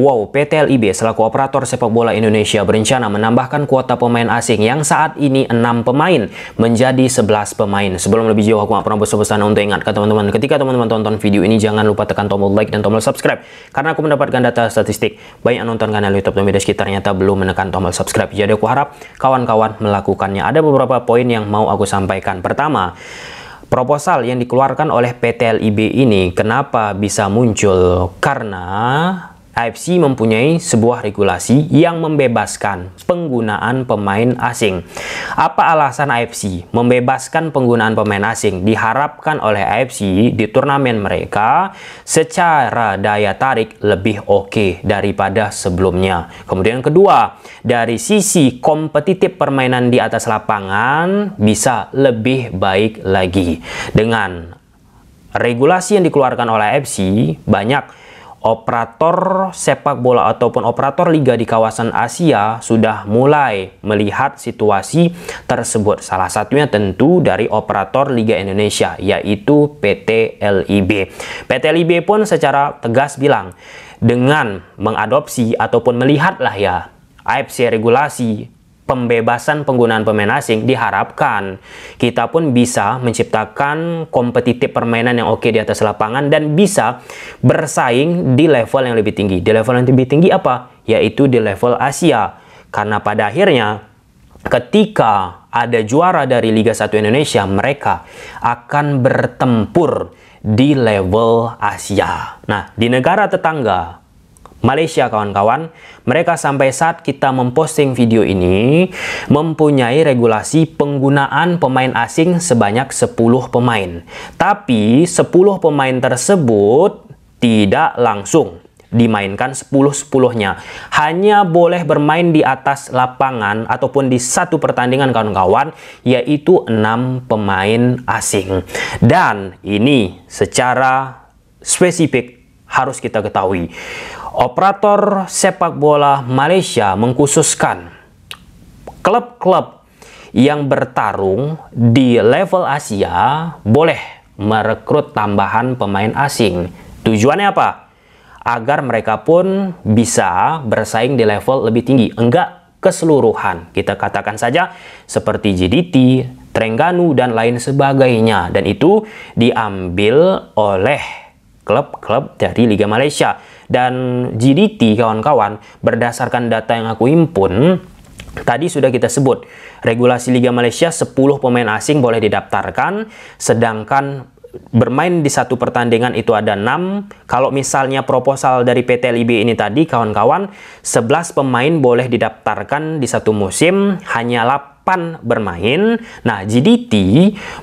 Wow, PT LIB selaku operator sepak bola Indonesia berencana menambahkan kuota pemain asing yang saat ini 6 pemain menjadi 11 pemain. Sebelum lebih jauh, aku pernah bosan-bosan untuk ingatkan teman-teman, ketika teman-teman tonton video ini jangan lupa tekan tombol like dan tombol subscribe, karena aku mendapatkan data statistik banyak nonton kanal YouTube dan media sekitar ternyata belum menekan tombol subscribe. Jadi aku harap kawan-kawan melakukannya. Ada beberapa poin yang mau aku sampaikan. Pertama, proposal yang dikeluarkan oleh PT LIB ini kenapa bisa muncul? Karena AFC mempunyai sebuah regulasi yang membebaskan penggunaan pemain asing. Apa alasan AFC membebaskan penggunaan pemain asing? Diharapkan oleh AFC di turnamen mereka secara daya tarik lebih oke daripada sebelumnya. Kemudian kedua, dari sisi kompetitif permainan di atas lapangan bisa lebih baik lagi. Dengan regulasi yang dikeluarkan oleh AFC, banyak operator sepak bola ataupun operator liga di kawasan Asia sudah mulai melihat situasi tersebut. Salah satunya tentu dari operator Liga Indonesia, yaitu PT LIB. PT LIB pun secara tegas bilang, dengan mengadopsi ataupun melihatlah ya AFC regulasi pembebasan penggunaan pemain asing, diharapkan kita pun bisa menciptakan kompetitif permainan yang oke di atas lapangan dan bisa bersaing di level yang lebih tinggi. Di level yang lebih tinggi apa? Yaitu di level Asia. Karena pada akhirnya ketika ada juara dari Liga 1 Indonesia, mereka akan bertempur di level Asia. Nah, di negara tetangga Malaysia, kawan-kawan, mereka sampai saat kita memposting video ini mempunyai regulasi penggunaan pemain asing sebanyak 10 pemain. Tapi 10 pemain tersebut tidak langsung dimainkan 10-10-nya. Hanya boleh bermain di atas lapangan ataupun di satu pertandingan, kawan-kawan, yaitu 6 pemain asing. Dan ini secara spesifik harus kita ketahui, operator sepak bola Malaysia mengkhususkan klub-klub yang bertarung di level Asia boleh merekrut tambahan pemain asing. Tujuannya apa? Agar mereka pun bisa bersaing di level lebih tinggi. Enggak keseluruhan. Kita katakan saja seperti JDT, Terengganu, dan lain sebagainya. Dan itu diambil oleh klub-klub dari Liga Malaysia. Dan JDT, kawan-kawan, berdasarkan data yang aku himpun, tadi sudah kita sebut, regulasi Liga Malaysia 10 pemain asing boleh didaftarkan, sedangkan bermain di satu pertandingan itu ada 6. Kalau misalnya proposal dari PT LIB ini tadi, kawan-kawan, 11 pemain boleh didaftarkan di satu musim, hanya 8 bermain. Nah, JDT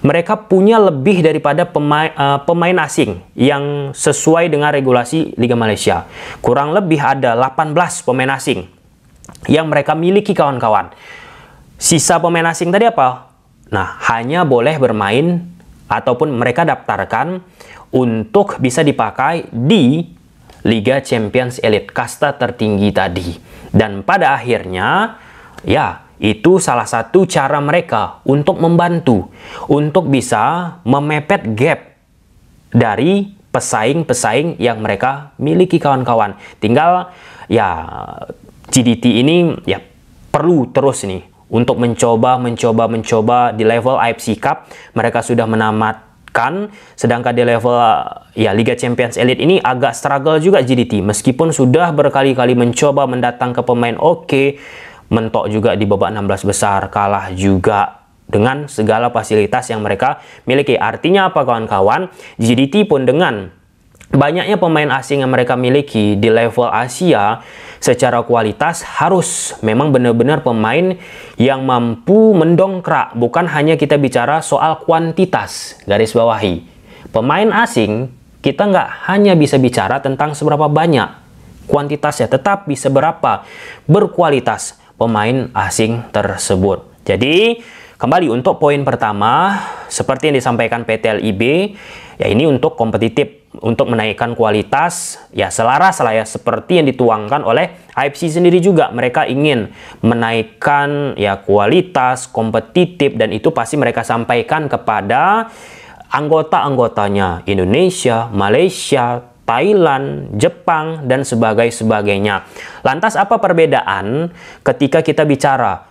mereka punya lebih daripada pemain asing yang sesuai dengan regulasi Liga Malaysia. Kurang lebih ada 18 pemain asing yang mereka miliki, kawan-kawan. Sisa pemain asing tadi apa? Nah, hanya boleh bermain ataupun mereka daftarkan untuk bisa dipakai di Liga Champions Elite, kasta tertinggi tadi. Dan pada akhirnya, ya, itu salah satu cara mereka untuk membantu, untuk bisa memepet gap dari pesaing-pesaing yang mereka miliki, kawan-kawan. Tinggal, ya, JDT ini ya perlu terus nih untuk mencoba di level AFC Cup. Mereka sudah menamatkan, sedangkan di level ya Liga Champions Elite ini agak struggle juga JDT, meskipun sudah berkali-kali mencoba mendatang ke pemain oke, mentok juga di babak 16 besar, kalah juga dengan segala fasilitas yang mereka miliki. Artinya apa, kawan-kawan? JDT pun dengan banyaknya pemain asing yang mereka miliki di level Asia, secara kualitas harus memang benar-benar pemain yang mampu mendongkrak. Bukan hanya kita bicara soal kuantitas, garis bawahi. Pemain asing, kita nggak hanya bisa bicara tentang seberapa banyak kuantitasnya, tetapi seberapa berkualitas pemain asing tersebut. Jadi, kembali untuk poin pertama, seperti yang disampaikan PT LIB, ya ini untuk kompetitif, untuk menaikkan kualitas, ya selaras lah ya, seperti yang dituangkan oleh AFC sendiri juga. Mereka ingin menaikkan ya kualitas, kompetitif, dan itu pasti mereka sampaikan kepada anggota-anggotanya, Indonesia, Malaysia, Thailand, Jepang, dan sebagainya. Lantas apa perbedaan ketika kita bicara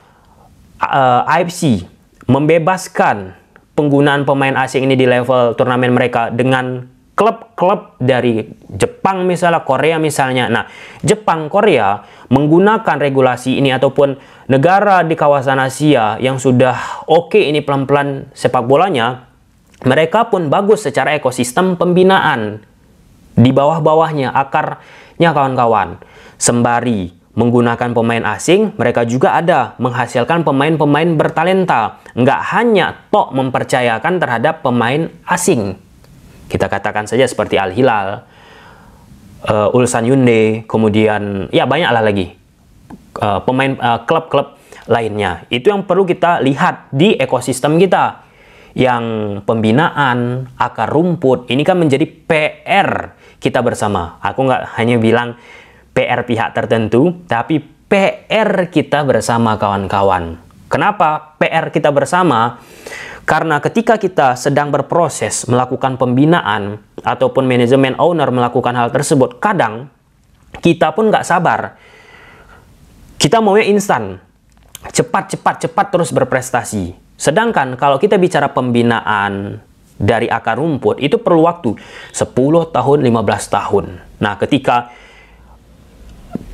AFC membebaskan penggunaan pemain asing ini di level turnamen mereka dengan klub-klub dari Jepang misalnya, Korea misalnya. Nah, Jepang, Korea menggunakan regulasi ini ataupun negara di kawasan Asia yang sudah oke ini pelan-pelan sepak bolanya, mereka pun bagus secara ekosistem pembinaan. Di bawah-bawahnya, akarnya kawan-kawan. Sembari menggunakan pemain asing, mereka juga ada menghasilkan pemain-pemain bertalenta. Nggak hanya tok mempercayakan terhadap pemain asing. Kita katakan saja seperti Al Hilal, Ulsan Hyundai, kemudian ya banyaklah lagi pemain klub-klub lainnya. Itu yang perlu kita lihat di ekosistem kita. Yang pembinaan, akar rumput, ini kan menjadi PR kita bersama. Aku nggak hanya bilang PR pihak tertentu, tapi PR kita bersama kawan-kawan. Kenapa PR kita bersama? Karena ketika kita sedang berproses melakukan pembinaan ataupun manajemen owner melakukan hal tersebut, kadang kita pun nggak sabar. Kita maunya instan, cepat terus berprestasi. Sedangkan kalau kita bicara pembinaan dari akar rumput, itu perlu waktu 10 tahun, 15 tahun. Nah, ketika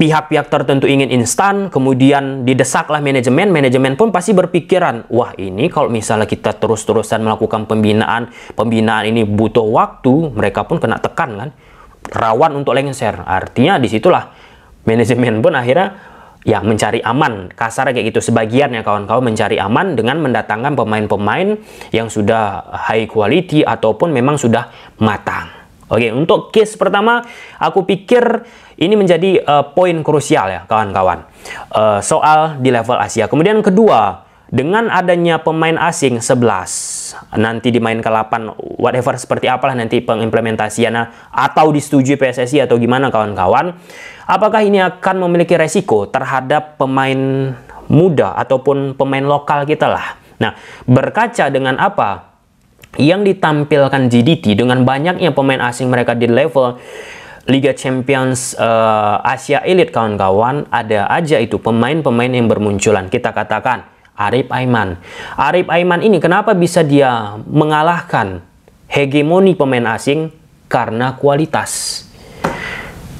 pihak-pihak tertentu ingin instan, kemudian didesaklah manajemen pun pasti berpikiran, wah ini kalau misalnya kita terus-terusan melakukan pembinaan ini butuh waktu, mereka pun kena tekan kan, rawan untuk lengser. Artinya disitulah manajemen pun akhirnya ya mencari aman, kasar kayak gitu. Sebagian ya kawan-kawan mencari aman dengan mendatangkan pemain-pemain yang sudah high quality ataupun memang sudah matang. Oke, untuk case pertama, aku pikir ini menjadi poin krusial ya kawan-kawan. Soal di level Asia. Kemudian kedua, dengan adanya pemain asing 11, nanti dimain ke 8, whatever seperti apalah nanti pengimplementasiannya, atau disetujui PSSI atau gimana kawan-kawan, apakah ini akan memiliki resiko terhadap pemain muda ataupun pemain lokal kita lah. Nah, berkaca dengan apa yang ditampilkan GDT dengan banyaknya pemain asing mereka di level Liga Champions Asia Elite kawan-kawan, ada aja itu pemain-pemain yang bermunculan. Kita katakan Arif Aiman. Arif Aiman ini kenapa bisa dia mengalahkan hegemoni pemain asing? Karena kualitas.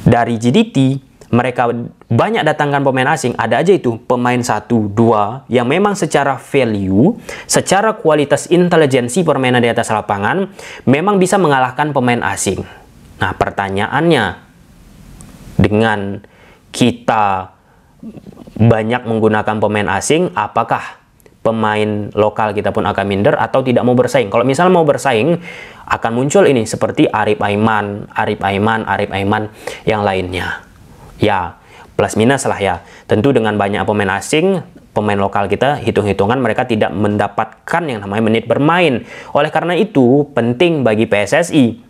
Dari GDT mereka banyak datangkan pemain asing, ada aja itu pemain 1, 2 yang memang secara value, secara kualitas intelijensi permainan di atas lapangan memang bisa mengalahkan pemain asing. Nah, pertanyaannya, dengan kita banyak menggunakan pemain asing, apakah pemain lokal kita pun akan minder atau tidak mau bersaing? Kalau misalnya mau bersaing, akan muncul ini seperti Arif Aiman yang lainnya. Ya, plus minus lah ya. Tentu dengan banyak pemain asing, pemain lokal kita hitung-hitungan mereka tidak mendapatkan yang namanya menit bermain. Oleh karena itu, penting bagi PSSI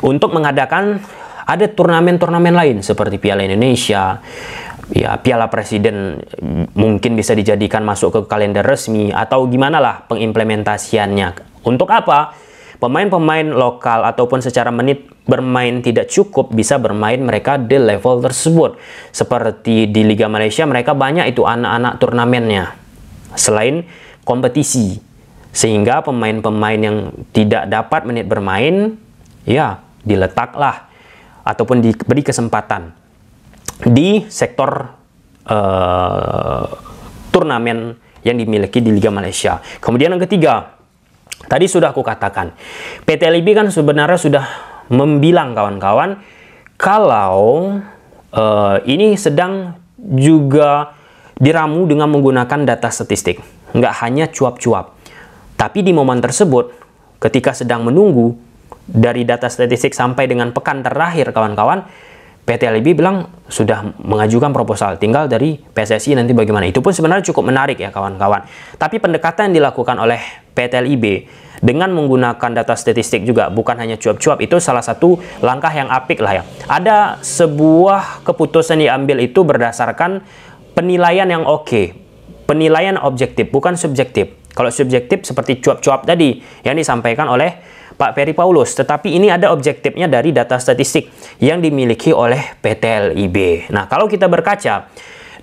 untuk mengadakan ada turnamen-turnamen lain seperti Piala Indonesia, ya Piala Presiden mungkin bisa dijadikan masuk ke kalender resmi atau gimana lah pengimplementasiannya. Untuk apa? Pemain-pemain lokal ataupun secara menit bermain tidak cukup bisa bermain mereka di level tersebut. Seperti di Liga Malaysia mereka banyak itu anak-anak turnamennya selain kompetisi. Sehingga pemain-pemain yang tidak dapat menit bermain ya diletaklah ataupun diberi kesempatan di sektor turnamen yang dimiliki di Liga Malaysia. Kemudian yang ketiga, tadi sudah aku katakan, PT LIB kan sebenarnya sudah membilang kawan-kawan kalau ini sedang juga diramu dengan menggunakan data statistik. Nggak hanya cuap-cuap. Tapi di momen tersebut, ketika sedang menunggu dari data statistik sampai dengan pekan terakhir kawan-kawan, PT LIB bilang sudah mengajukan proposal, tinggal dari PSSI nanti bagaimana. Itu pun sebenarnya cukup menarik ya kawan-kawan. Tapi pendekatan yang dilakukan oleh PT LIB dengan menggunakan data statistik juga, bukan hanya cuap-cuap, itu salah satu langkah yang apik lah ya. Ada sebuah keputusan diambil itu berdasarkan penilaian yang oke, penilaian objektif, bukan subjektif. Kalau subjektif seperti cuap-cuap tadi yang disampaikan oleh Pak Ferry Paulus. Tetapi ini ada objektifnya dari data statistik yang dimiliki oleh PT LIB. Nah, kalau kita berkaca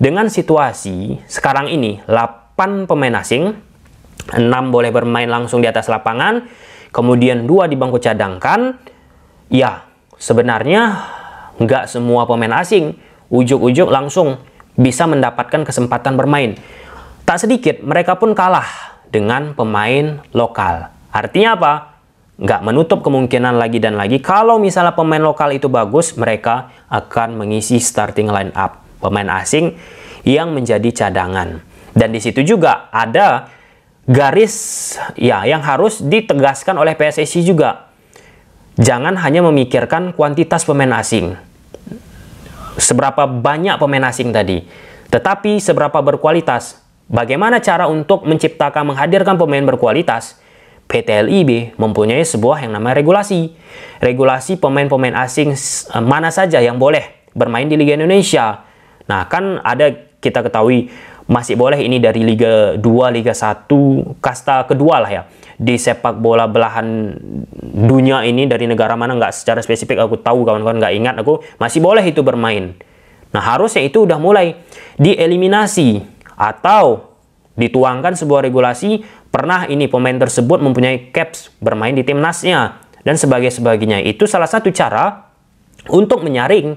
dengan situasi sekarang ini, 8 pemain asing, 6 boleh bermain langsung di atas lapangan, kemudian 2 di bangku cadangkan. Ya, sebenarnya nggak semua pemain asing ujuk-ujuk langsung bisa mendapatkan kesempatan bermain. Tak sedikit mereka pun kalah dengan pemain lokal. Artinya apa? Nggak menutup kemungkinan lagi dan lagi kalau misalnya pemain lokal itu bagus, mereka akan mengisi starting line up pemain asing yang menjadi cadangan. Dan di situ juga ada garis ya yang harus ditegaskan oleh PSSI juga. Jangan hanya memikirkan kuantitas pemain asing. Seberapa banyak pemain asing tadi, tetapi seberapa berkualitas. Bagaimana cara untuk menciptakan, menghadirkan pemain berkualitas? PT LIB mempunyai sebuah yang namanya regulasi. Regulasi pemain-pemain asing mana saja yang boleh bermain di Liga Indonesia. Nah, kan ada, kita ketahui masih boleh ini dari Liga 2, Liga 1, kasta kedua lah ya. Di sepak bola belahan dunia ini, dari negara mana nggak secara spesifik aku tahu, kawan-kawan nggak ingat aku, masih boleh itu bermain. Nah, harusnya itu udah mulai dieliminasi atau dituangkan sebuah regulasi, pernah ini pemain tersebut mempunyai caps bermain di timnasnya dan sebagainya. Itu salah satu cara untuk menyaring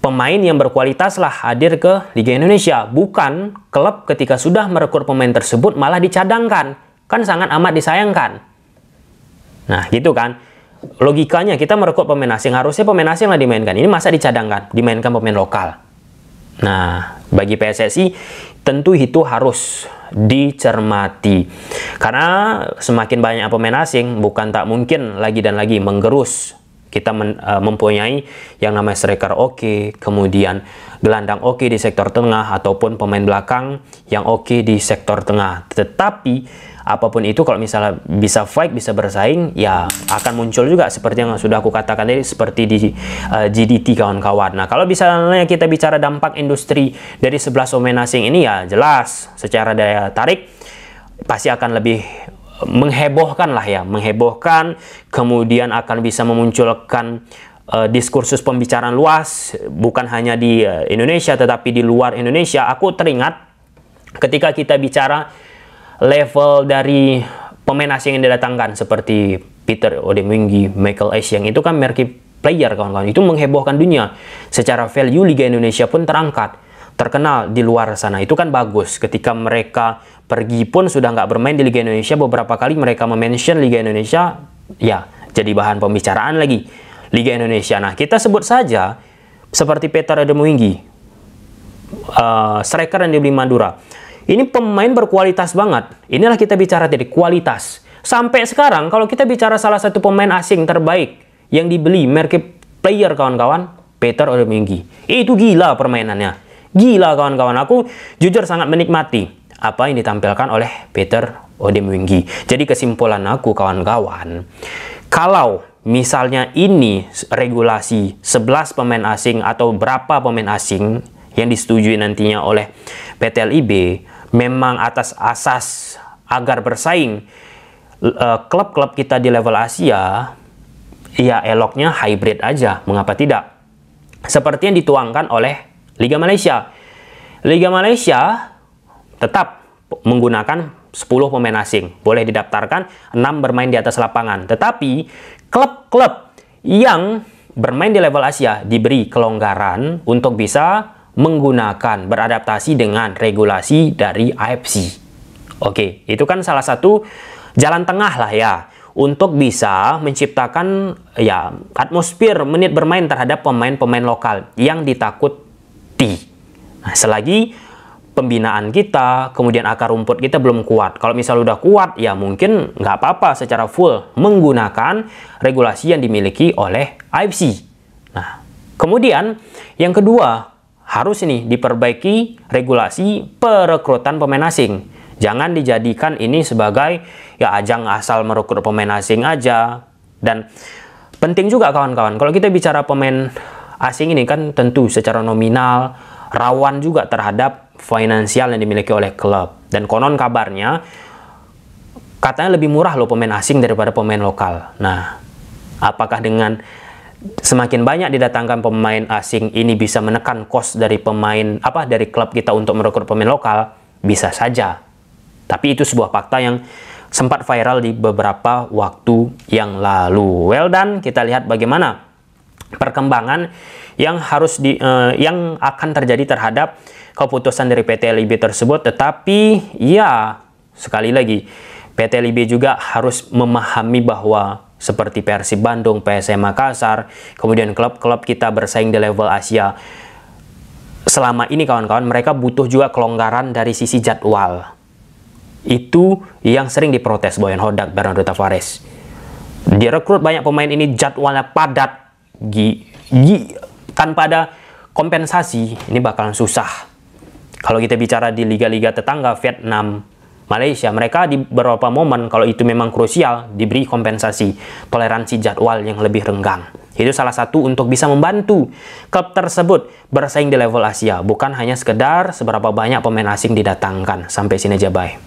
pemain yang berkualitas lah hadir ke Liga Indonesia. Bukan klub ketika sudah merekrut pemain tersebut malah dicadangkan. Kan sangat amat disayangkan. Nah, gitu kan. Logikanya kita merekrut pemain asing, harusnya pemain asing lah dimainkan. Ini masa dicadangkan, dimainkan pemain lokal. Nah, bagi PSSI tentu itu harus dicermati. Karena semakin banyak pemain asing, bukan tak mungkin lagi dan lagi menggerus. Kita mempunyai yang namanya striker oke, kemudian gelandang oke di sektor tengah, ataupun pemain belakang yang oke di sektor tengah. Tetapi apapun itu, kalau misalnya bisa fight, bisa bersaing, ya akan muncul juga seperti yang sudah aku katakan tadi, seperti di GDT kawan-kawan. Nah, kalau misalnya kita bicara dampak industri dari 11 pemain asing ini, ya jelas secara daya tarik pasti akan lebih menghebohkan lah ya, menghebohkan, kemudian akan bisa memunculkan diskursus pembicaraan luas, bukan hanya di Indonesia tetapi di luar Indonesia. Aku teringat ketika kita bicara level dari pemain asing yang didatangkan seperti Peter Odemwingie, Michael Essien, itu kan marquee player kawan-kawan, itu menghebohkan dunia. Secara value Liga Indonesia pun terangkat, terkenal di luar sana. Itu kan bagus. Ketika mereka pergi pun sudah nggak bermain di Liga Indonesia, beberapa kali mereka mention Liga Indonesia, ya jadi bahan pembicaraan lagi Liga Indonesia. Nah, kita sebut saja seperti Peter Odemwingie, striker yang dibeli Madura. Ini pemain berkualitas banget. Inilah kita bicara tadi, kualitas. Sampai sekarang, kalau kita bicara salah satu pemain asing terbaik yang dibeli, marquee player kawan-kawan, Peter Odemwingie. Itu gila permainannya. Gila kawan-kawan. Aku jujur sangat menikmati apa yang ditampilkan oleh Peter Odemwingie. Jadi kesimpulan aku kawan-kawan, kalau misalnya ini regulasi 11 pemain asing atau berapa pemain asing yang disetujui nantinya oleh PT LIB, memang atas asas agar bersaing klub-klub kita di level Asia, ya eloknya hybrid aja, mengapa tidak? Seperti yang dituangkan oleh Liga Malaysia. Liga Malaysia tetap menggunakan 10 pemain asing, boleh didaftarkan 6 bermain di atas lapangan. Tetapi klub-klub yang bermain di level Asia diberi kelonggaran untuk bisa menggunakan, beradaptasi dengan regulasi dari AFC. Oke, itu kan salah satu jalan tengah lah ya, untuk bisa menciptakan ya atmosfer menit bermain terhadap pemain-pemain lokal yang ditakuti. Nah, selagi pembinaan kita, kemudian akar rumput kita belum kuat. Kalau misalnya udah kuat, ya mungkin nggak apa-apa secara full menggunakan regulasi yang dimiliki oleh AFC. Nah, kemudian yang kedua, harus ini diperbaiki regulasi perekrutan pemain asing. Jangan dijadikan ini sebagai ya ajang asal merekrut pemain asing aja. Dan penting juga kawan-kawan, kalau kita bicara pemain asing ini kan tentu secara nominal rawan juga terhadap finansial yang dimiliki oleh klub. Dan konon kabarnya katanya lebih murah loh pemain asing daripada pemain lokal. Nah, apakah dengan semakin banyak didatangkan pemain asing ini bisa menekan cost dari dari klub kita untuk merekrut pemain lokal? Bisa saja. Tapi itu sebuah fakta yang sempat viral di beberapa waktu yang lalu. Well done, kita lihat bagaimana perkembangan yang yang akan terjadi terhadap keputusan dari PT LIB tersebut. Tetapi ya, sekali lagi PT LIB juga harus memahami bahwa seperti Persib Bandung, PSM Makassar, kemudian klub-klub kita bersaing di level Asia, selama ini kawan-kawan mereka butuh juga kelonggaran dari sisi jadwal. Itu yang sering diprotes Boyan Hodak, Bernardo Tavares. Direkrut banyak pemain ini jadwalnya padat, tanpa ada kompensasi, ini bakalan susah. Kalau kita bicara di liga-liga tetangga, Vietnam, Malaysia, mereka di beberapa momen kalau itu memang krusial diberi kompensasi, toleransi jadwal yang lebih renggang. Itu salah satu untuk bisa membantu klub tersebut bersaing di level Asia, bukan hanya sekedar seberapa banyak pemain asing didatangkan. Sampai sini aja, bye.